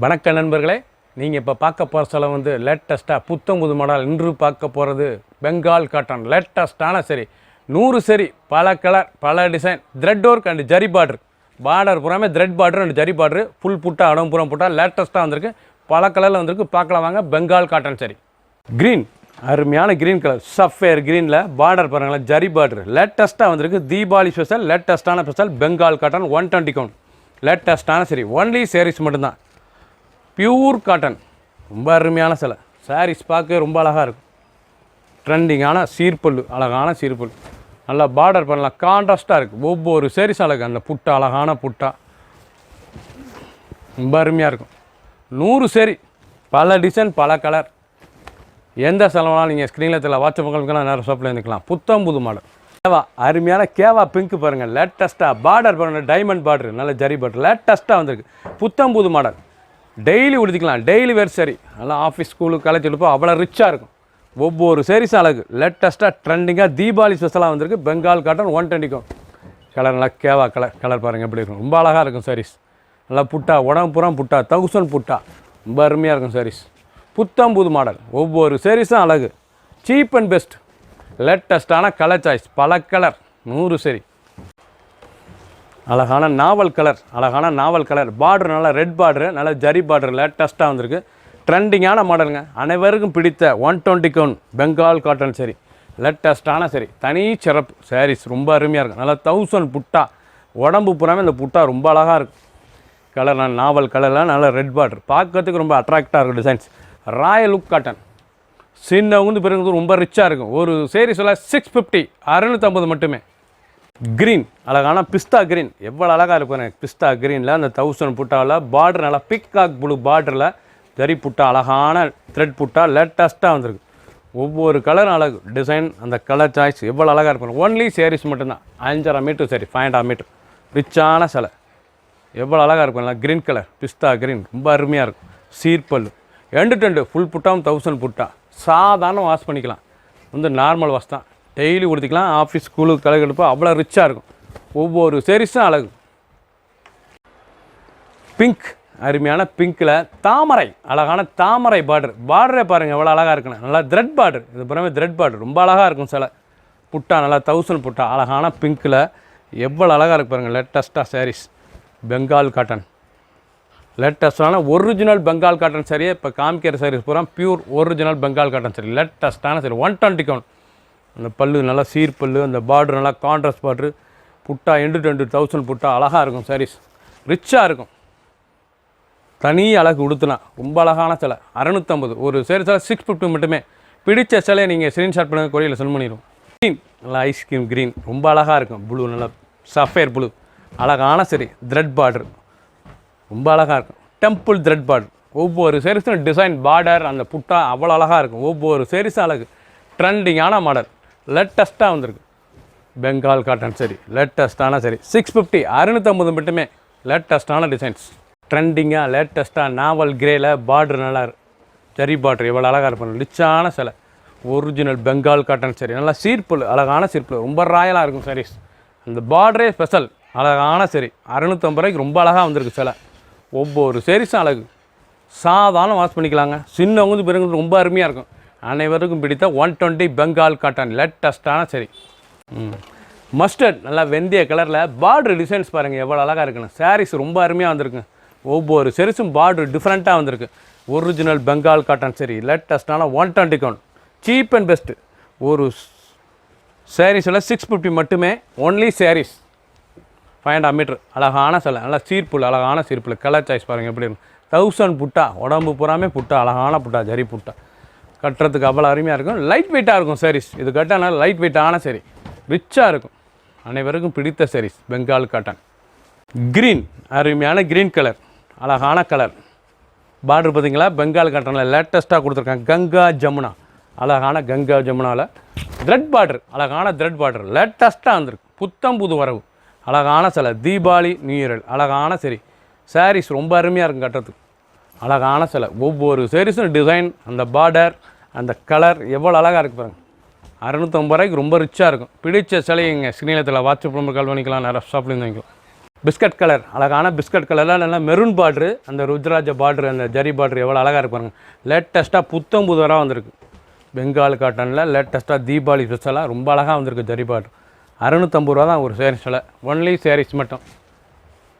வணக்க நண்பர்களே, நீங்கள் இப்போ பார்க்க போகிற ஸ்தலம் வந்து லேட்டஸ்ட்டாக புத்தம்புது மாடல். இன்று பார்க்க போகிறது பெங்கால் காட்டன் லேட்டஸ்ட்டான சரி 100 சரி, பல கலர் பல design, thread work and zari border புறாமே thread border and zari border, full butta அடம்புறம் புட்டா லேட்டஸ்ட்டாக வந்திருக்கு. பல கலரில் வந்திருக்கு. பார்க்கலாம் வாங்க. பெங்கால் காட்டன் சரி க்ரீன், அருமையான க்ரீன் கலர், சஃபேர் க்ரீனில் பார்டர் பாருங்களேன், ஜரி பார்டர் லேட்டஸ்ட்டாக வந்திருக்கு. தீபாவளி ஸ்பெஷல், லேட்டஸ்ட்டான ஸ்பெஷல் பெங்கால் காட்டன் 120 கவுண்ட் லேட்டஸ்ட்டான சரி. ஒன்லி சேரீஸ் மட்டும்தான், பியூர் காட்டன். ரொம்ப அருமையான சிலை. சாரீஸ் பார்க்க ரொம்ப அழகாக இருக்கும். ட்ரெண்டிங்கான சீர்பல்லு, அழகான சீர்பல்லு, நல்லா பார்டர் பண்ணலாம், கான்ட்ராஸ்ட்டாக இருக்குது. ஒவ்வொரு சேரீஸ் அழகு. அந்த புட்டா அழகான புட்டா ரொம்ப அருமையாக இருக்கும். 100 சேரீ, பல டிசைன் பல கலர். எந்த செலவுனாலும் நீங்கள் ஸ்க்ரீனில் தெரியல, வாட்ஸ்அப் மக்களுக்கெல்லாம் நேரம் ஷாப்பில் இருந்துக்கலாம். புத்தம் புது மாடல் கேவா, அருமையான கேவா பிங்க் பாருங்கள், லேட்டஸ்ட்டாக பார்டர் பாருங்கள், டைமண்ட் பார்டர், நல்ல ஜரி பார்டர் லேட்டஸ்ட்டாக வந்திருக்கு. புத்தம் புது மாடல், டெய்லி உடுத்திக்கலாம், டெய்லி வேர் சரி. நல்லா ஆஃபீஸ் ஸ்கூலுக்கு காலேஜ் எடுப்போம், அவ்வளோ ரிச்சாக இருக்கும். ஒவ்வொரு சேரீஸும் அழகு. லேட்டஸ்ட்டாக ட்ரெண்டிங்காக தீபாவளி ஸ்பெஷலாக வந்திருக்கு. Bengal cotton 120 colour. நல்லா கேவா கலர் பாருங்கள் எப்படி இருக்கும். ரொம்ப அழகாக இருக்கும் சாரீஸ். நல்லா புட்டா, உடம்பு புறம் புட்டா, 1000 புட்டா, ரொம்ப அருமையாக இருக்கும் சாரீஸ். புத்தம் புது மாடல், ஒவ்வொரு சேரீஸும் அழகு. சீப் அண்ட் பெஸ்ட், லேட்டஸ்ட்டான கலர் சாய்ஸ், பல கலர். 100 சரி, அழகான நாவல் கலர், பார்டர் நல்லா ரெட் பார்டரு, நல்லா ஜரி பார்டர் லேட்டஸ்ட்டாக வந்திருக்கு. ட்ரெண்டிங்கான மாடலுங்க, அனைவருக்கும் பிடித்த 120 கவுண்ட் பெங்கால் காட்டன் சரி, லேட்டஸ்ட்டான சரி, தனி சிறப்பு சாரீஸ். ரொம்ப அருமையாக இருக்கும். நல்லா 1000 புட்டா, உடம்பு புறாமே இந்த புட்டா ரொம்ப அழகாக இருக்கும். கலர் நாவல் கலரில் நல்லா ரெட் பார்டர், பார்க்கறதுக்கு ரொம்ப அட்ராக்டாக இருக்கும். டிசைன்ஸ் ராயல் லுக் காட்டன், சின்னவங்க பிறகு ரொம்ப ரிச்சாக இருக்கும். ஒரு சேரீஸ் எல்லாம் 650, 650 மட்டுமே. க்ரீன், அழகான பிஸ்தா க்ரீன், எவ்வளோ அழகாக இருக்கும். பிஸ்தா க்ரீனில் அந்த 1000 புட்டாவில் பார்டர் நல்லா பிக்காக் ப்ளூ பார்டரில் ஜரி புட்டா, அழகான த்ரெட் புட்டா லேட்டஸ்ட்டாக வந்திருக்கு. ஒவ்வொரு கலரும் அழகு. டிசைன், அந்த கலர் சாய்ஸ் எவ்வளோ அழகாக இருக்கும். ஒன்லி சேரீஸ் மட்டும்தான். 5.5 மீட்டர் சரி, 5.5 மீட்டர், ரிச்சான சிலை. எவ்வளோ அழகாக இருக்கும். நல்லா க்ரீன் கலர், பிஸ்தா க்ரீன், ரொம்ப அருமையாக இருக்கும். சீர்பல்லு, எண்டு ஃபுல் புட்டாவும் 1000 புட்டா. சாதாரண வாஷ் பண்ணிக்கலாம், வந்து நார்மல் வாஷ் தான். டெய்லி உடுத்திக்கலாம், ஆஃபீஸ் ஸ்கூலுக்கு கலர் எடுப்போம், அவ்வளோ ரிச்சாக இருக்கும். ஒவ்வொரு சேரீஸும் அழகு. பிங்க், அருமையான பிங்க்கில் தாமரை, அழகான தாமரை பார்டரே பாருங்கள் எவ்வளோ அழகாக இருக்குன்னு. நல்லா த்ரெட் பார்டர், இது புறமே த்ரெட் பார்டர், ரொம்ப அழகாக இருக்கும் சில புட்டா. நல்லா 1000 புட்டா, அழகான பிங்க்கில் எவ்வளோ அழகாக இருக்கு பாருங்கள். லேட்டஸ்ட்டாக சாரீஸ் பெங்கால் காட்டன், லேட்டஸ்ட்டான ஒரிஜினல் பெங்கால் காட்டன் சரியே. இப்போ காமிக்கிற சாரீஸ் பூரா பியூர் ஒரிஜினல் பெங்கால் காட்டன் சரி, லேட்டஸ்ட்டான சரி. 120 கவுண்ட். அந்த பல்லு நல்லா சீர்பல்லு, அந்த பார்டர் நல்லா கான்ட்ராஸ்ட் பார்டரு, புட்டா எண்டு 1000 புட்டா, அழகாக இருக்கும் சாரீஸ். ரிச்சாக இருக்கும். தனி அழகு உடுத்துனா ரொம்ப அழகான சிலை. 650 ஒரு சேரீ சிலை 650 மட்டுமே. பிடிச்ச சிலையை நீங்கள் ஸ்க்ரீன்ஷாட் பண்ணுங்கள், கொரியரில் சென்ட் பண்ணிடுவோம். க்ரீன், நல்லா ஐஸ்கிரீம் க்ரீன், ரொம்ப அழகாக இருக்கும். ப்ளூ, நல்லா சஃபேர் ப்ளூ, அழகான சரி. த்ரெட் பார்டர் ரொம்ப அழகாக இருக்கும். டெம்பிள் த்ரெட் பார்டர், ஒவ்வொரு சேரீஸும் டிசைன் பார்டர், அந்த புட்டா அவ்வளோ அழகாக இருக்கும். ஒவ்வொரு சேரீஸும் அழகு. ட்ரெண்டிங்கான மாடல், லேட்டஸ்ட்டாக வந்திருக்கு. பெங்கால் காட்டன் சரி, லேட்டஸ்ட்டான சரி. 650, 650 மட்டுமே. லேட்டஸ்ட்டான டிசைன்ஸ், ட்ரெண்டிங்காக லேட்டஸ்ட்டாக நாவல் கிரேயில் பார்டர் நல்லா ஜரி பார்டர், எவ்வளோ அழகாக இருக்கும். ரிச்சான சிலை, ஒரிஜினல் பெங்கால் காட்டன் சரி. நல்லா சீர்புல், அழகான சீர்புல், ரொம்ப ராயலாக இருக்கும் சாரீஸ். அந்த பார்டரே ஸ்பெஷல், அழகான சரி. 650 ரொம்ப அழகாக வந்திருக்கு சிலை. ஒவ்வொரு சேரீஸும் அழகு. சாதாரண வாஷ் பண்ணிக்கலாங்க. சின்னவங்க பிறகு ரொம்ப அருமையாக இருக்கும். அனைவருக்கும் பிடித்த 120 பெங்கால் காட்டன் லேட்டஸ்ட்டான சரி. மஸ்டர்ட், நல்லா வெந்தய கலரில் பார்டர் டிசைன்ஸ் பாருங்கள் எவ்வளோ அழகாக இருக்குன்னு. சாரீஸ் ரொம்ப அருமையாக வந்திருக்கு. ஒவ்வொரு சேரீஸும் பார்டர் டிஃப்ரெண்ட்டாக வந்திருக்கு. ஒரிஜினல் பெங்கால் காட்டன் சரி, லேட்டஸ்ட்டான 120 கவுண்ட். Cheap and best. ஒரு சாரீஸில் 650 மட்டுமே. ஒன்லி சாரீஸ் 5.5 மீட்டர், அழகான சிலை. நல்லா சீர்புல், அழகான சீர்புல். கலர் சாய்ஸ் பாருங்கள் எப்படி இருக்கும். 1000 புட்டா, உடம்பு பூராமே புட்டா, அழகான புட்டா, ஜரி புட்டா. கட்டுறதுக்கு அவ்வளோ அருமையாக இருக்கும். லைட் வெயிட்டாக இருக்கும் சாரீஸ். இது கட்டினா லைட் வெயிட்டான சரி, ரிச்சாக இருக்கும். அனைவருக்கும் பிடித்த சாரீஸ் பெங்கால் காட்டன். க்ரீன், அருமையான க்ரீன் கலர், அழகான கலர். பார்டர் பார்த்தீங்களா, பெங்கால் காட்டனில் லேட்டஸ்ட்டாக கொடுத்துருக்காங்க. கங்கா ஜமுனா, அழகான கங்கா ஜமுனாவில் த்ரெட் பார்டர், அழகான த்ரெட் பார்டர் லேட்டஸ்ட்டாக வந்திருக்கு. புத்தம் புது வரவு, அழகான சிலை. தீபாவளி நியூ இயர், அழகான சரி. சாரீஸ் ரொம்ப அருமையாக இருக்கும் கட்டுறதுக்கு. அழகான சிலை. ஒவ்வொரு சாரீஸும் டிசைன், அந்த பார்டர், அந்த கலர் எவ்வளோ அழகாக இருக்குது பாருங்கள். 650 ரொம்ப ரிச்சாக இருக்கும். பிடிச்ச சிலைங்க ஸ்க்ரீனில் வாட்ஸ்அப் நம்பர் கால் பண்ணிக்கலாம், நேராக ஷாப்லேருந்து வாங்கிக்கலாம். பிஸ்கட் கலர், அழகான பிஸ்கட் கலரில் நல்லா மெரூன் பார்ட்ரு, அந்த ருத்ராஜ பார்ட்ரு, அந்த ஜரி பார்ட்ரு எவ்வளோ அழகாக இருப்பாருங்க. லேட்டஸ்ட்டாக புத்தம் புதுவராக வந்திருக்கு. பெங்கால் காட்டனில் லேட்டஸ்ட்டாக தீபாவளி ஸ்பெஷலாக ரொம்ப அழகாக வந்திருக்கு. ஜரி பார்ட்ரு 650 ரூபா தான் ஒரு சாரீஸ் விலை. ஒன்லி சாரீஸ் மட்டும்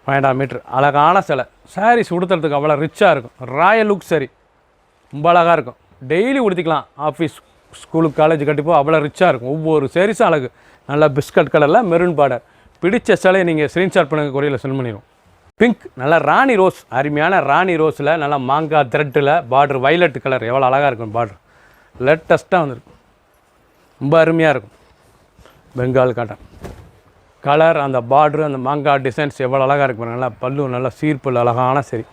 12 மீட்ரு. அழகான சிலை. சாரீஸ் உடுத்துறதுக்கு அவ்வளோ ரிச்சாக இருக்கும். ராயல் லுக் சரி, ரொம்ப அழகாக இருக்கும். டெய்லி உடுத்திக்கலாம். ஆஃபீஸ், ஸ்கூலுக்கு, காலேஜ் கட்டிப்போ அவ்வளோ ரிச்சாக இருக்கும். ஒவ்வொரு சாரீஸும் அழகு. நல்லா பிஸ்கட் கலரில் மெரூன் பார்டர். பிடிச்ச சிலையை நீங்கள் ஸ்க்ரீன்ஷாட் பண்ணுங்கள், கொரியரில் சென்ட் பண்ணிடுவோம். பிங்க், நல்லா ராணி ரோஸ், அருமையான ராணி ரோஸில் நல்லா மாங்காய் த்ரெட்டில் பார்டர், வைலட் கலர் எவ்வளோ அழகாக இருக்கும். பார்டர் லேட்டஸ்ட்டாக வந்துருக்கும். ரொம்ப அருமையாக இருக்கும். பெங்கால் காட்டன் கலர், அந்த பார்டரு, அந்த மாங்காய் டிசைன்ஸ் எவ்வளோ அழகாக இருக்கும். நல்லா பல்லு, நல்லா சீர்பல் அழகான சரி.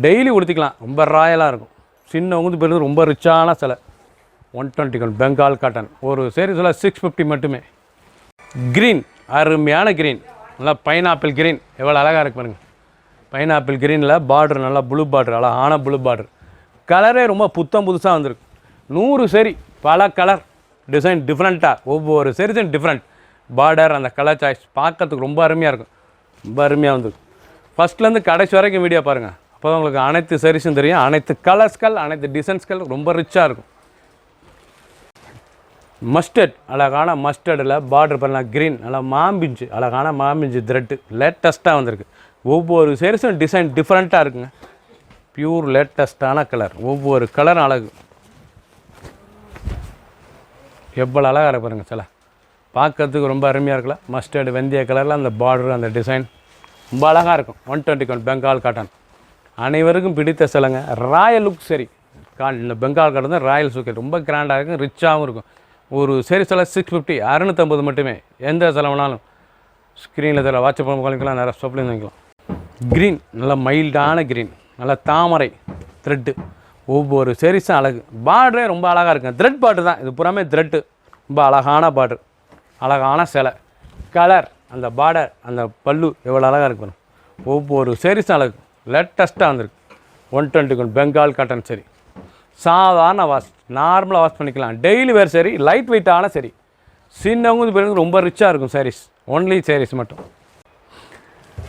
டெய்லி உடுத்திக்கலாம். ரொம்ப ராயலாக இருக்கும். சின்னவங்க பெருது ரொம்ப ரிச்சான சிலை. 120 பெங்கால் காட்டன். ஒரு சீரீஸில் 650 மட்டுமே. க்ரீன், அருமையான க்ரீன், நல்லா பைனாப்பிள் க்ரீன் எவ்வளோ அழகாக இருக்கு பாருங்கள். பைனாப்பிள் க்ரீனில் பார்டர் நல்லா ப்ளூ பார்டர், அழகான ப்ளூ பார்டர். கலரே ரொம்ப புத்தம் புதுசாக வந்திருக்கு. 100 சரி, பல கலர் டிசைன் டிஃப்ரெண்ட்டாக, ஒவ்வொரு சரிஸும் டிஃப்ரெண்ட் பார்டர், அந்த கலர் சாய்ஸ் பார்க்கறதுக்கு ரொம்ப அருமையாக இருக்கும். ரொம்ப அருமையாக வந்திருக்கு. ஃபஸ்ட்லேருந்து கடைசி வரைக்கும் வீடியோ பாருங்கள். அப்போ தான் உங்களுக்கு அனைத்து சரிஸும் தெரியும். அனைத்து கலர்ஸ்கள், அனைத்து டிசைன்ஸ்கள் ரொம்ப ரிச்சாக இருக்கும். மஸ்டர்ட், அழகான மஸ்டர்டில் பார்டர் பண்ணலாம். க்ரீன், நல்லா மாம்பிஞ்சு, அழகான மாம்பிஞ்சு த்ரெட்டு லேட்டஸ்ட்டாக வந்திருக்கு. ஒவ்வொரு சேரீஸும் டிசைன் டிஃப்ரெண்ட்டாக இருக்குங்க. பியூர் லேட்டஸ்ட்டான கலர். ஒவ்வொரு கலரும் அழகு. எவ்வளோ அழகாக இருக்கு பாருங்கள் சில. பார்க்கறதுக்கு ரொம்ப அருமையாக இருக்குல்ல. மஸ்டர்டு வெந்தய கலரில் அந்த பார்டர், அந்த டிசைன் ரொம்ப அழகாக இருக்கும். 121 பெங்கால் காட்டன். அனைவருக்கும் பிடித்த சிலைங்க. ராயல் லுக் சரி. இந்த பெங்கால் காட்டன் தான் ராயல் சுக்கர். ரொம்ப கிராண்டாக இருக்கும், ரிச்சாகவும் இருக்கும். ஒரு சரி சில 650, 650 மட்டுமே. எந்த சிலை வேணாலும் ஸ்க்ரீனில் தர வாட்ஸ்அப் பண்ணிக்கலாம், நிறைய ஸ்டப்லேயும் வாங்கிக்கலாம். க்ரீன், நல்லா மைல்டான க்ரீன், நல்லா தாமரை த்ரெட்டு. ஒவ்வொரு சரிஸும் அழகு. பார்டரே ரொம்ப அழகாக இருக்குங்க. த்ரெட் பார்டர் தான் இது, புறாமே த்ரெட்டு. ரொம்ப அழகான பார்டர், அழகான சிலை. கலர், அந்த பார்டர், அந்த பல்லு எவ்வளோ அழகாக இருக்கு. ஒவ்வொரு சரிஸும் அழகு. லேட்டஸ்ட்டாக வந்திருக்கு. 121 பெங்கால் காட்டன் சரி. சாதாரண வாஷ், நார்மலாக வாஷ் பண்ணிக்கலாம். டெய்லி வேர் சரி, லைட் வெயிட்டான சரி. சின்னவங்க பேருக்கு ரொம்ப ரிச்சாக இருக்கும் சாரீஸ். ஒன்லி சாரீஸ் மட்டும்.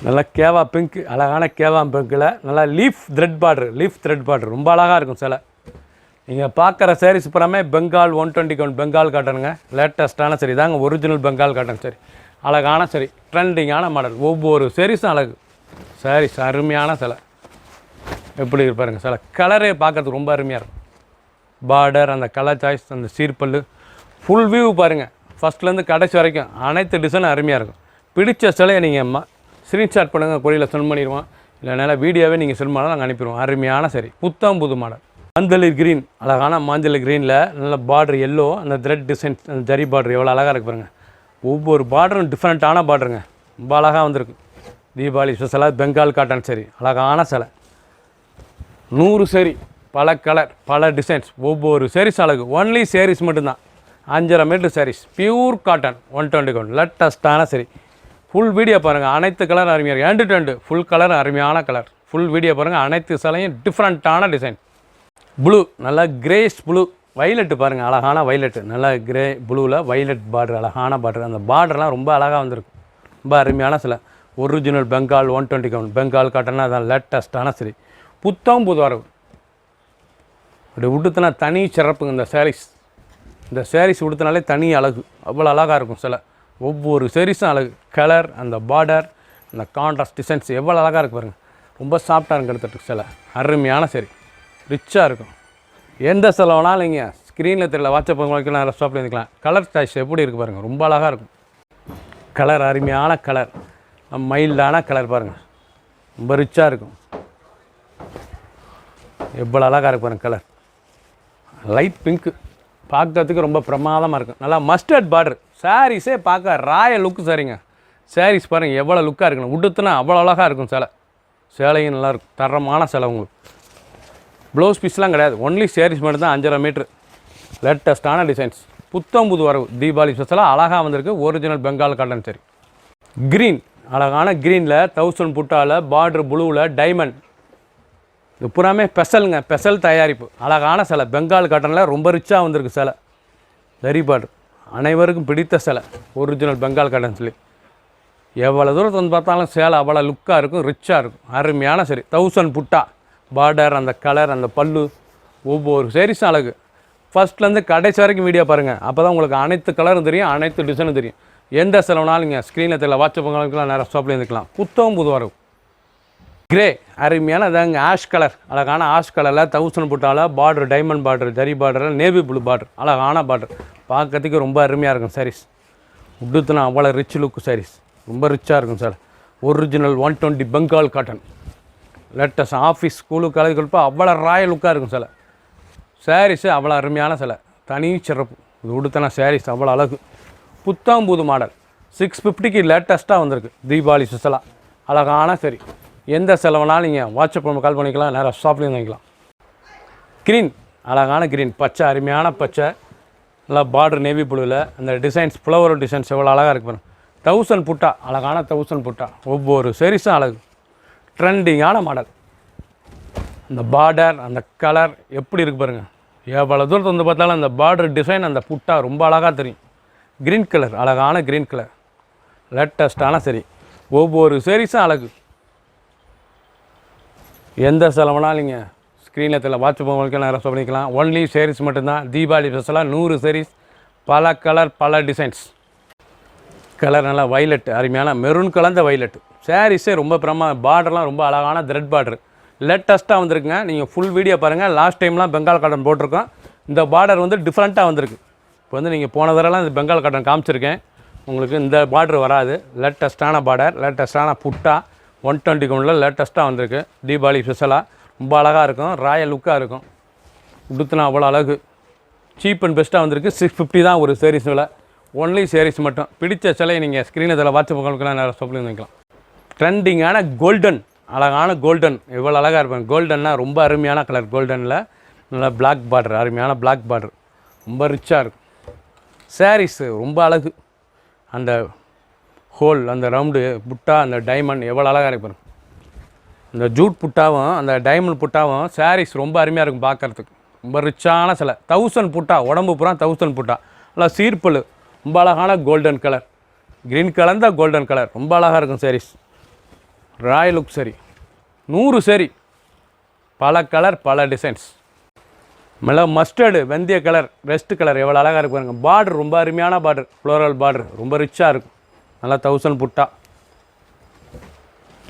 நல்லா கேவா பிங்க், அழகான கேவா பிங்க்கில் நல்லா leaf thread border, leaf thread border ரொம்ப அழகாக இருக்கும் சிலை. நீங்கள் பார்க்குற சாரீஸ் புறமே பெங்கால் 121 பெங்கால் காட்டனுங்க. லேட்டஸ்ட்டான சரி தாங்க, ஒரிஜினல் பெங்கால் காட்டன் சரி. அழகான சரி, ட்ரெண்டிங்கான மாடல். ஒவ்வொரு சாரீஸும் அழகு. சாரீஸ் அருமையான சிலை. எப்படி இருப்பாருங்க சிலை. கலரே பார்க்கறதுக்கு ரொம்ப அருமையாக இருக்கும். பார்டர், அந்த கலர் சாய்ஸ், அந்த சீர்பல், ஃபுல் வியூ பாருங்கள். ஃபஸ்ட்லேருந்து கடைசி வரைக்கும் அனைத்து டிசைனும் அருமையாக இருக்கும். பிடிச்ச சிலையை நீங்கள் ஸ்க்ரீன்ஷாட் பண்ணுங்கள், கொரியரில் சென்ட் பண்ணிடுவோம். இல்லைனால வீடியோவே நீங்கள் சென்ட் பண்ணாலும் நாங்கள் அனுப்பிடுவோம். அருமையான சரி, புத்தம் புது மாடல். மாஞ்சளிர் க்ரீன், அழகான மாஞ்சளிர் க்ரீனில் நல்ல பார்டர் எல்லோ, அந்த த்ரெட் டிசைன், அந்த ஜரி பார்டர் எவ்வளோ அழகாக இருக்கு பாருங்கள். ஒவ்வொரு பார்டரும் டிஃப்ரெண்ட்டான பார்டருங்க. ரொம்ப அழகாக வந்திருக்கு. தீபாவளி ஸ்பெஷலாக பெங்கால் காட்டன் சரி, அழகான சிலை. 100 சரி, பல கலர், பல டிசைன்ஸ். ஒவ்வொரு சாரீஸ் அழகு. ஒன்லி சாரீஸ் மட்டும்தான். 5.5 மீட்டர் சாரீஸ். பியூர் காட்டன் 121 லேட்டஸ்ட்டான சரி. ஃபுல் வீடியோ பாருங்கள். அனைத்து கலர் அருமையாக இருக்குது. End to end full colour, அருமையான கலர். ஃபுல் வீடியோ பாருங்கள். அனைத்து சிலையும் டிஃப்ரெண்ட்டான டிசைன். ப்ளூ, நல்லா கிரேஸ் ப்ளூ. வைலட்டு பாருங்கள், அழகான வைலட்டு. நல்லா கிரே ப்ளூவில் வைலட் பார்டர், அழகான பார்டர். அந்த பார்டர்லாம் ரொம்ப அழகாக வந்திருக்கு. ரொம்ப அருமையான சிலை. ஒரிஜினல் பெங்கால் 121 பெங்கால் காட்டன்னா அதான் லேட்டஸ்ட்டான சரி. புத்தம் புது வரவு. அப்படி உடுத்தினா தனி சிறப்புங்க இந்த சாரீஸ். இந்த சாரீஸ் உடுத்தினாலே தனி அழகு. அவ்வளோ அழகாக இருக்கும் சிலை. ஒவ்வொரு சாரீஸும் அழகு. கலர், அந்த பார்டர், அந்த கான்ட்ராஸ்ட் டிசைன்ஸ் எவ்வளோ அழகாக இருக்குது பாருங்கள். ரொம்ப சாஃப்டாக இருக்கு எடுத்துகிட்டு சிலை. அருமையான சரி, ரிச்சாக இருக்கும். எந்த சிலை வேணாலும் நீங்கள் ஸ்க்ரீனில் தெரியல, வாட்ஸ்அப் வைக்கலாம், நிறைய ஸ்டாப்பில் இருந்துக்கலாம். கலர் சாய்ஸ் எப்படி இருக்குது பாருங்கள். ரொம்ப அழகாக இருக்கும். கலர், அருமையான கலர், மைல்டான கலர் பாருங்கள். ரொம்ப ரிச்சாக இருக்கும். எவ்வளோ அழகாக இருக்கு பாருங்கள் கலர். லைட் பிங்க்கு, பார்க்கறதுக்கு ரொம்ப பிரமாதமாக இருக்கும். நல்லா மஸ்டர்ட் பார்டர். சாரீஸே பார்க்க ராயல் லுக்கு சரிங்க. சாரீஸ் பாருங்கள் எவ்வளோ லுக்காக இருக்கணும். உடுத்துனா அவ்வளோ அழகாக இருக்கும் சிலை. சேலையும் நல்லாயிருக்கும். தரமான சிலை. உங்களுக்கு ப்ளவுஸ் பீஸ்லாம் கிடையாது. ஒன்லி சாரீஸ் மட்டும் தான். 5.5 மீட்ரு. லேட்டஸ்ட்டான டிசைன்ஸ். புத்தம் புது வரவு. தீபாவளி ஸ்பெஷலாக அழகாக வந்திருக்கு. Original Bengal cotton sari. Green, அழகான க்ரீனில் 1000 புட்டாவில் பார்டர் ப்ளூவில் டைமண்ட். இது புறாமே ஸ்பெஷலுங்க. ஸ்பெஷல் தயாரிப்பு. அழகான சிலை. பெங்கால் காட்டனில் ரொம்ப ரிச்சாக வந்திருக்கு சிலை. ஜரி பார்டர். அனைவருக்கும் பிடித்த சிலை. ஒரிஜினல் பெங்கால் காட்டன் சொல்லி எவ்வளோ தூரத்தை வந்து பார்த்தாலும் சேலை அவ்வளோ லுக்காக இருக்கும், ரிச்சாக இருக்கும். அருமையான சரி 1000 புட்டா பார்டர், அந்த கலர், அந்த பல்லு, ஒவ்வொரு சாரீஸும் அழகு. ஃபஸ்ட்லேருந்து கடைசி வரைக்கும் வீடியோ பாருங்கள். அப்போ தான் உங்களுக்கு அனைத்து கலரும் தெரியும், அனைத்து டிசைனும் தெரியும். எந்த செலவுனாலும் நீங்கள் ஸ்க்ரீனில் தெரியல வாட்ஸ்அப் பண்ணுறதுக்குலாம் நேரம் ஷாப்பில் இருந்துக்கலாம். புத்தகம் புது வரும். கிரே அருமையான அதாங்க ஆஷ் கலர், அழகான ஆஷ் கலரில் 1000 புட்டாவில் பார்டர், டைமண்ட் பார்டர், ஜரி பார்டரில் நேவி ப்ளூ பார்டர், அழகான பார்டர். பார்க்கறதுக்கு ரொம்ப அருமையாக இருக்கும் சாரீஸ். உடுத்துனா அவ்வளோ ரிச் லுக்கு சாரீஸ், ரொம்ப ரிச்சாக இருக்கும் sir. Original 120 Bengal cotton latest office ஸ்கூலுக்கு காலேஜ் கொடுப்பா அவ்வளோ ராயல் லுக்காக இருக்கும் சில சாரீஸு. அவ்வளோ அருமையான சிலை, தனி சிறப்பு. இது உடுத்தினா சாரீஸ் அவ்வளோ அழகு. புத்தாம்பூது மாடல் 650க்கு லேட்டஸ்ட்டாக வந்திருக்கு. தீபாவளி ஸ்பெஷலாக அழகான சரி. எந்த செலவுனாலும் நீங்கள் வாட்ஸ்அப் நம்ம கால் பண்ணிக்கலாம், நேராக ஷாப்லேயும் வாங்கிக்கலாம். க்ரீன் அழகான க்ரீன், பச்சை அருமையான பச்சை, நல்லா பார்டர் நேவி ப்ளூவில் அந்த டிசைன்ஸ், ஃப்ளவர் டிசைன்ஸ் எவ்வளோ அழகாக இருக்கு பாருங்கள். 1000 புட்டா, அழகான 1000 புட்டா, ஒவ்வொரு சாரீஸும் அழகு. ட்ரெண்டிங்கான மாடல். அந்த பார்டர், அந்த கலர் எப்படி இருக்குது பாருங்கள். எவ்வளோ தூரத்தை வந்து பார்த்தாலும் அந்த பார்டர் டிசைன், அந்த புட்டா ரொம்ப அழகாக தெரியும். க்ரீன் கலர், அழகான க்ரீன் கலர், லேட்டஸ்ட்டான சரி. ஒவ்வொரு சாரீஸும் அழகு. எந்த செலவுனாலும் நீங்கள் ஸ்க்ரீனில் தெரியல வாட்ஸ்அப் உங்களுக்கு நேரம் பண்ணிக்கலாம். ஒன்லி சாரீஸ் மட்டும்தான். தீபாவளி ஸ்பெஷலாக 100 சாரீஸ், பல கலர், பல டிசைன்ஸ். கலர் நல்லா வைலட், அருமையான மெரூன் கலந்த வைலட் சாரீஸே ரொம்ப பார்டர்லாம் ரொம்ப அழகான த்ரெட் பார்டர் லேட்டஸ்ட்டாக வந்திருக்குங்க. நீங்கள் ஃபுல் வீடியோ பாருங்கள். லாஸ்ட் டைம்லாம் பெங்கால் காட்டன் போட்டிருக்கோம். இந்த பார்டர் வந்து டிஃப்ரெண்ட்டாக வந்திருக்கு. இப்போ வந்து நீங்கள் போன தடவைலாம் இந்த பெங்கால் காட்டன் காமிச்சிருக்கேன். உங்களுக்கு இந்த பார்டர் வராது. லேட்டஸ்ட்டான பார்டர், லேட்டஸ்ட்டான புட்டா 120 கவுண்டில் லேட்டஸ்ட்டாக வந்திருக்கு. தீபாவளி ஸ்பெஷலாக ரொம்ப அழகாக இருக்கும், ராயல் லுக்காக இருக்கும். உடுத்துனா அவ்வளோ அழகு. சீப் அண்ட் பெஸ்ட்டாக வந்திருக்கு. 650 தான் ஒரு சாரீஸ் விலை. ஒன்லி சாரீஸ் மட்டும். பிடிச்ச சிலையை நீங்கள் ஸ்க்ரீனில் இதில் வாட்ஸ்அப் பண்ணுறதுக்குலாம் நேரம் ஷாப்பில் வாங்கிக்கலாம். ட்ரெண்டிங்கான கோல்டன், அழகான கோல்டன் எவ்வளோ அழகாக இருப்பாங்க. கோல்டன்னா ரொம்ப அருமையான கலர். கோல்டனில் நல்லா பிளாக் பார்டர், அருமையான பிளாக் பார்டர், ரொம்ப ரிச்சாக இருக்கும். சாரீஸு ரொம்ப அழகு. அந்த ஹோல், அந்த ரவுண்டு புட்டா, அந்த டைமண்ட் எவ்வளோ அழகாக இருப்பாங்க. இந்த ஜூட் புட்டாவும் அந்த டைமண்ட் புட்டாவும் சாரீஸ் ரொம்ப அருமையாக இருக்கும் பார்க்குறதுக்கு. ரொம்ப ரிச்சான சிலை. 1000 புட்டா, உடம்பு பூரா 1000 புட்டா, நல்லா சீர்பல், ரொம்ப அழகான கோல்டன் கலர், க்ரீன் கலந்த கோல்டன் கலர், ரொம்ப அழகாக இருக்கும் சாரீஸ். ராயல் லுக் சரி. 100 சரி, பல கலர், பல டிசைன்ஸ். மேலே மஸ்டர்டு, வெந்தய கலர், ரெஸ்ட் கலர் எவ்வளோ அழகாக இருக்கு பாருங்க. பார்டர் ரொம்ப அருமையான பார்டர், ஃப்ளோரல் பார்டர், ரொம்ப ரிச்சாக இருக்கும். நல்லா 1000 புட்டா,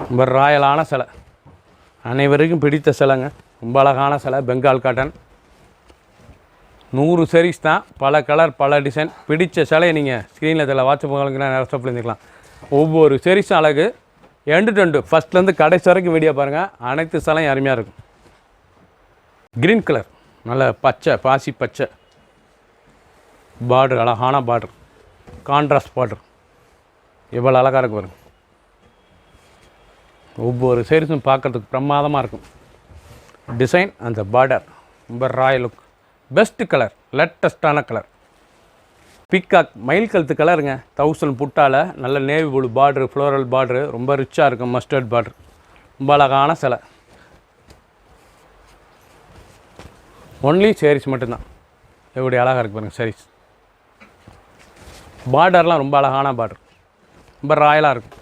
ரொம்ப ராயலான சிலை. அனைவருக்கும் பிடித்த சிலைங்க. ரொம்ப அழகான சிலை. பெங்கால் காட்டன் 100 சாரீஸ் தான். பல கலர், பல டிசைன். பிடித்த சிலையை நீங்கள் ஸ்க்ரீனில் இதில் வாட்ஸ்அப் பண்ணுங்கன்னா நேரம் ஷாப்பில் இருந்துக்கலாம். ஒவ்வொரு சாரீஸும் அழகு. எண்டு டு எண்டு ஃபஸ்ட்லேருந்து கடைசி வரைக்கும் வீடியோ பாருங்கள். அனைத்து சிலையும் அருமையாக இருக்கும். க்ரீன் கலர், நல்ல பச்சை, பாசி பச்சை பார்டர், அழகான பார்டர், கான்ட்ராஸ்ட் பார்டர் எவ்வளோ அழகாக இருக்கு பாருங்கள். ஒவ்வொரு சாரீஸும் பார்க்குறதுக்கு பிரமாதமாக இருக்கும். டிசைன், அந்த பார்டர் ரொம்ப ராயல் லுக். பெஸ்ட்டு கலர், லேட்டஸ்ட்டான கலர். பீகாக் மயில் கழுத்து கலருங்க. 1000 புட்டாவில் நல்ல navy blue border, floral border, ரொம்ப ரிச்சாக இருக்கும். மஸ்டர்ட் பார்டர், ரொம்ப அழகான சிலை. ஒன்லி சாரீஸ் மட்டும்தான். எப்படி அழகாக இருக்குது பாருங்கள் சாரீஸ். பார்டர்லாம் ரொம்ப அழகான பார்டர், ரொம்ப ராயலாக இருக்கும்.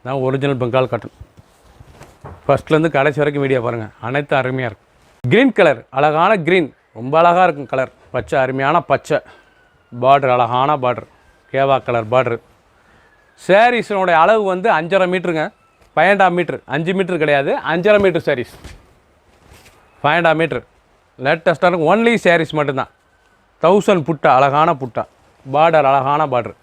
நான் ஒரிஜினல் பெங்கால் காட்டன். ஃபஸ்ட்லேருந்து கடைசி வரைக்கும் வீடியோ பாருங்கள். அனைத்து அருமையாக இருக்கும். க்ரீன் கலர், அழகான க்ரீன், ரொம்ப அழகாக இருக்கும் கலர். பச்சை, அருமையான பச்சை பார்டர், அழகான பார்டர், கேவா கலர் பார்டரு. சாரீஸினுடைய அளவு வந்து 5.5 மீட்டருங்க. 12 மீட்ரு, 5 மீட்ரு கிடையாது, 5.5 மீட்ரு சாரீஸ். 12 மீட்ரு லேட்டஸ்ட்டாக இருக்கும். ஒன்லி சாரீஸ் மட்டும்தான். 1000 புட்டா, அழகான புட்டா, பார்டர், அழகான பார்டர்,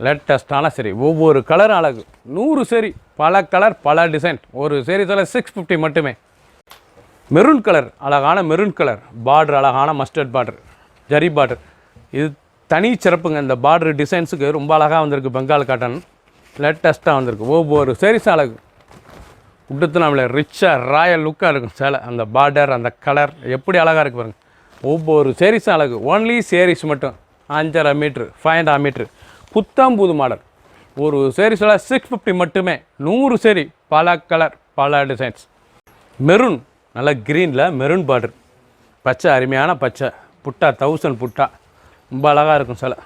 லேட்டஸ்ட்டான சரி. ஒவ்வொரு கலரும் அழகு. 100 சரி, பல கலர், பல டிசைன். ஒரு சாரீஸில் 650 மட்டுமே. மெரூன் கலர், அழகான மெரூன் கலர் பார்டர், அழகான மஸ்டர்ட் பார்டர், ஜரி பார்டர். இது தனி சிறப்புங்க. இந்த பார்டர் டிசைன்ஸுக்கு ரொம்ப அழகாக வந்திருக்கு. பெங்கால் காட்டன் லேட்டஸ்ட்டாக வந்திருக்கு. ஒவ்வொரு சாரீஸும் அழகு. உடுத்து நம்மள ரிச்சாக ராயல் லுக்காக இருக்கும் சேலை. அந்த பார்டர், அந்த கலர் எப்படி அழகாக இருக்குது பாருங்கள். ஒவ்வொரு சாரீஸும் அழகு. ஒன்லி சாரீஸ் மட்டும். 5.5 மீட்ரு, 5.5 மீட்ரு. புத்தாம்பூது மாடல். ஒரு சாரீஸில் 650 மட்டுமே. 100 சாரி, பல கலர், பல டிசைன்ஸ். மெரூன், நல்லா க்ரீனில் மெரூன் பார்டர், பச்சை, அருமையான பச்சை புட்டா, 1000 புட்டா, ரொம்ப அழகாக இருக்கும் சிலை.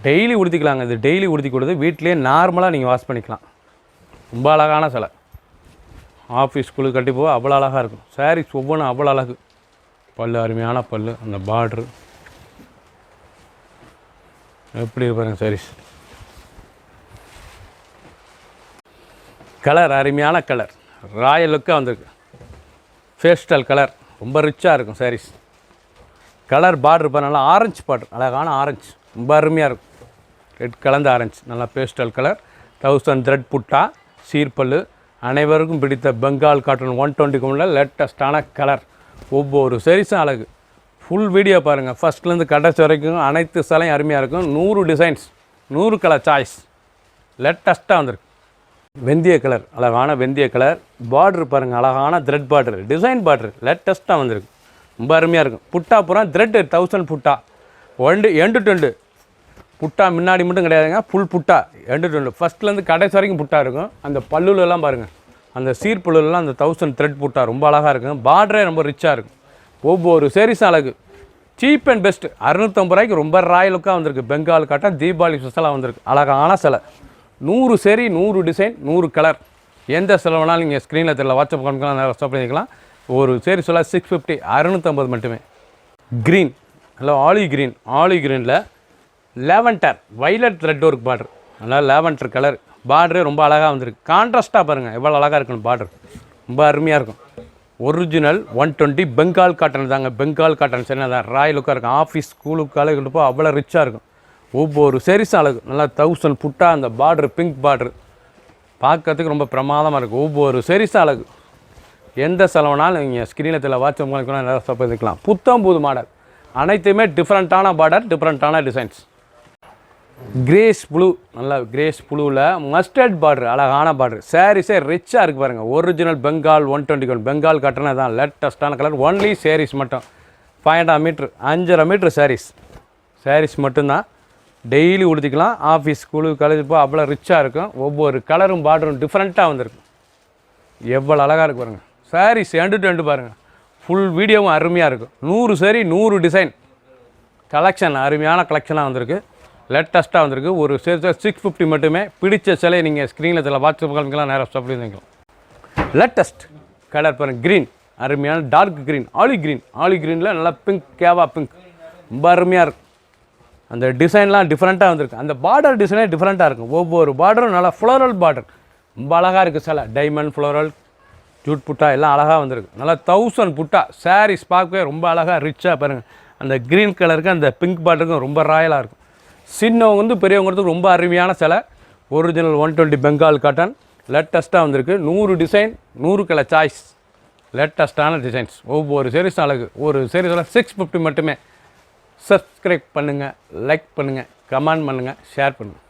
டெய்லி உடுத்திக்கலாங்க. இது டெய்லி உடுத்தி கொடுத்து வீட்டிலேயே நார்மலாக நீங்கள் வாஷ் பண்ணிக்கலாம். ரொம்ப அழகான சிலை. ஆஃபீஸ் ஸ்கூலுக்கு கட்டி போக அவ்வளோ அழகாக இருக்கும். சாரீஸ் ஒவ்வொன்றும் அவ்வளோ அழகு. பல்லு அருமையான பல்லு, அந்த பார்ட்ரு எப்படி பாருங்க. சாரீஸ் கலர் அருமையான கலர், ராயல் லுக்காக வந்திருக்கு. பேஸ்டல் கலர் ரொம்ப ரிச்சாக இருக்கும் சாரீஸ். கலர் பார்டர் இப்போ நல்லா ஆரஞ்சு பார்டர், அழகான ஆரஞ்சு, ரொம்ப அருமையாக இருக்கும். ரெட் கலந்த ஆரஞ்சு, நல்லா பேஸ்டல் கலர். 1000 த்ரெட் புட்டா, சீர்பல்லு. அனைவருக்கும் பிடித்த பெங்கால் காட்டன் 120க்கு முன்னாடி லேட்டஸ்டான கலர். ஒவ்வொரு சாரீஸும் அழகு. ஃபுல் வீடியோ பாருங்கள், ஃபஸ்ட்லேருந்து கடைசி வரைக்கும் அனைத்து சிலையும் அருமையாக இருக்கும். 100 டிசைன்ஸ், 100 கலர் சாய்ஸ், லேட்டஸ்ட்டாக வந்திருக்கு. வெந்தய கலர், அழகான வெந்தய கலர். பார்டர் பாருங்கள், அழகான த்ரெட் பார்டர், டிசைன் பார்டர், லேட்டஸ்ட்டாக வந்திருக்கு. ரொம்ப அருமையாக இருக்கும். புட்டா பூரா த்ரெட் 1000 புட்டா, எண்டு டு எண்டு புட்டா. முன்னாடி மட்டும் கிடையாதுங்க, ஃபுல் புட்டா, எண்டு டு எண்டு. ஃபஸ்ட்லேருந்து கடைசி வரைக்கும் புட்டா இருக்கும். அந்த பல்லுலெல்லாம் பாருங்கள், அந்த சீர்பல்லுலாம் அந்த 1000 த்ரெட் புட்டா ரொம்ப அழகாக இருக்கும். பார்டரே ரொம்ப ரிச்சாக இருக்கும். ஒவ்வொரு சாரீஸும் அழகு. Cheap and best. 650 ரூபாய்க்கு ரொம்ப ராயல் லுக்காக வந்திருக்கு. பெங்கால் காட்டன் தீபாவளி ஸ்பெஷலாக வந்திருக்கு. அழகான சிலை. 100 சேரீ, 100 டிசைன், 100 கலர். எந்த சிலை வேணாலும் நீங்கள் ஸ்க்ரீனில் தெரியல, வாட்ஸ்அப் காமிக்கலாம், வாட்ஸ்அப் பண்ணிக்கலாம். ஒரு சேரீ சொல்ல 650, 650 மட்டுமே. க்ரீன், நல்லா ஆலிவ் க்ரீன். ஆலிவ் க்ரீனில் lavender violet red work border, நல்லா லேவண்டர் கலர். பார்டரே ரொம்ப அழகாக வந்திருக்கு. கான்ட்ராஸ்ட்டாக பாருங்கள் எவ்வளோ அழகாக இருக்குன்னு. பார்டர் ரொம்ப அருமையாக இருக்கும். ஒரிஜினல் 120 பெங்கால் காட்டன் தாங்க. பெங்கால் காட்டன் சரி தான் ராயல் லுக்காக இருக்கும். ஆஃபீஸ் ஸ்கூலுக்காக கொண்டு போய் அவ்வளோ ரிச்சாக இருக்கும். ஒவ்வொரு சாரீஸும் அழகு. நல்லா 1000 புட்டா, அந்த பார்டர் பிங்க் பார்டர் பார்க்கறதுக்கு ரொம்ப பிரமாதமாக இருக்கும். ஒவ்வொரு சாரீஸும் அழகு. எந்த செலவுனாலும் நீங்கள் ஸ்க்ரீனில் தெரியல, வாட்ஸ்அப் பண்ணிக்கலாம், நிறைய பண்ணிக்கலாம். புத்தம் புது மாடல், அனைத்துமே டிஃப்ரெண்ட்டான பார்டர், டிஃப்ரெண்ட்டான டிசைன்ஸ். கிரேஸ் ப்ளூ, நல்லா கிரேஸ் ப்ளூவில் மஸ்டர்ட் பார்டர், அழகான பார்டர். சாரீஸே ரிச்சாக இருக்குது பாருங்கள். ஒரிஜினல் பெங்கால் 120 பெங்கால் காட்டனா தான் லேட்டஸ்ட்டான கலர். ஒன்லி சாரீஸ் மட்டும் 5.5 மீட்ரு, 5.5 மீட்ரு சாரீஸ் மட்டும்தான். டெய்லி உடுத்திக்கலாம். ஆஃபீஸ் ஸ்கூலு காலேஜ் போ அவ்வளோ ரிச்சாக இருக்கும். ஒவ்வொரு கலரும் பார்டரும் டிஃப்ரெண்ட்டாக வந்திருக்கும். எவ்வளோ அழகாக இருக்குது பாருங்கள். சாரீஸ் எண்டு டு எண்டு பாருங்கள். ஃபுல் வீடியோவும் அருமையாக இருக்கும். 100 சாரீ, 100 டிசைன் கலெக்ஷன், அருமையான கலெக்ஷனாக வந்திருக்கு. லேட்டஸ்ட்டாக வந்திருக்கு. ஒரு சேர் 650 மட்டுமே. பிடிச்ச சிலையை நீங்கள் ஸ்க்ரீனில் தெரியல, வாட்ஸ்அப் காமிக்கலாம், நேராக ஸ்டாப் பண்ணிக்கலாம். லேட்டஸ்ட் கலர் பாருங்கள். க்ரீன், அருமையான dark green, olive green. Olive க்ரீனில் நல்லா பிங்க், கேவா பிங்க், ரொம்ப அருமையாக இருக்கும். அந்த டிசைன்லாம் டிஃப்ரெண்ட்டாக வந்திருக்கு. அந்த பார்டர் டிசைனே டிஃப்ரெண்ட்டாக இருக்கும். ஒவ்வொரு பார்டரும் நல்லா ஃப்ளோரல் பார்டர், ரொம்ப அழகாக இருக்குது. சிலை டைமண்ட், ஃப்ளோரல், ஜூட் புட்டா எல்லாம் அழகாக வந்திருக்கு. நல்லா 1000 புட்டா சாரீஸ் பார்க்கவே ரொம்ப அழகாக ரிச்சாக பாருங்கள். அந்த க்ரீன் கலருக்கு அந்த பிங்க் பார்டருக்கும் ரொம்ப ராயலாக இருக்கும். சின்னவங்க பெரியவங்கிறதுக்கு ரொம்ப அருமையான சிலை. ஒரிஜினல் 120 பெங்கால் காட்டன் லேட்டஸ்ட்டாக வந்திருக்கு. 100 டிசைன், 100 கலர் சாய்ஸ், லேட்டஸ்ட்டான டிசைன்ஸ். ஒவ்வொரு சாரீஸும் அழகு. ஒரு சாரீஸில் 650 மட்டுமே. சப்ஸ்கிரைப் பண்ணுங்கள், லைக் பண்ணுங்கள், கமெண்ட் பண்ணுங்கள், ஷேர் பண்ணுங்கள்.